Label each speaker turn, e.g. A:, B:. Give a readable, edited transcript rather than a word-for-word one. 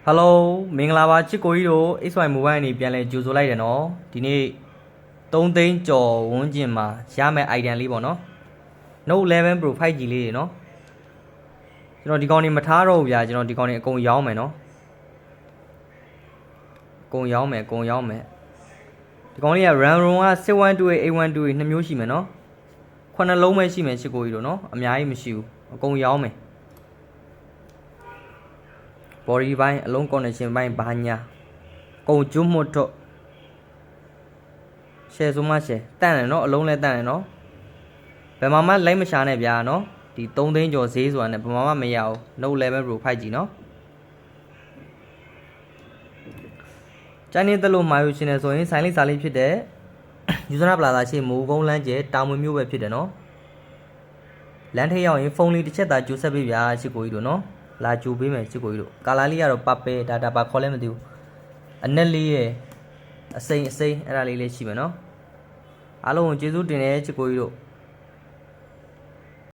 A: Hello မင်္ဂလာပါချစ်ကိုကြီးတို့ XY Mobile အနေပြန်လဲကြိုဆိုလိုက်တယ်နော်ဒီနေ့3သိန်းကျော်ဝန်းကျင်မှာရမယ့် item လေးပေါ့နော် Note 11 Pro 5G လေးတွေနော်ကျွန်တော်ဒီကောင်နေမထားတော့ဘူးဗျာကျွန်တော်ဒီကောင်နေအကုန်ရောင်းမယ်နော်အကုန်ရောင်းမယ်ဒီကောင်လေးက RAM ROM က6128 812နှစ်မျိုးရှိမယ်နော်ခုနှစ်လုံးပဲရှိမယ်ချစ်ကိုကြီးတို့နော်အများကြီးမရှိဘူးအကုန်ရောင်းမယ်body ဘိုင်းအလုံး connection ဘိုင်းဘာညာကုန်ကျွတ်မှုတော့ share ဆိုမှ share တန့်တယ်နော်အလုံးလဲတန့်တယ်နော်ဘယ်မှာမှလိုက်မရှာနဲ့ဗျာနော်ဒီ3သိန်းကျော်ဈေးဆိုတာနဲ့ဘယ်မှာမှမရဘူး Note 11 Pro 5G နော်ကျန်နေတဲ့လို့မှာယူရှင်နေဆိုရင်ဆိုင်လေးစာလေးဖြစ်တဲ့ User Plaza ရှိမူကုန်းလမ်းကျဲတာမွေမျိုးပဲဖြစ်တယ်နော်လမ်းထိပ်ရောက်ရင်ဖုန်းလေးတစ်ချက်သာကြိုးဆက်ပေးဗျာချစ်ကိုကြီးတို့နော်လာကြိုပေးမယ်ချစ်ကိုကြီးတို့ကာလာလေးကတော့ပပဲဒါပါခေါ်လဲမသိဘူးအနက်လေးရဲ့အစိမ့်အဲ့ဒါလေးရှိမယ်နော်အားလုံးကိုကျေးဇူးတင်တယ်ချစ်ကိုကြီးတို့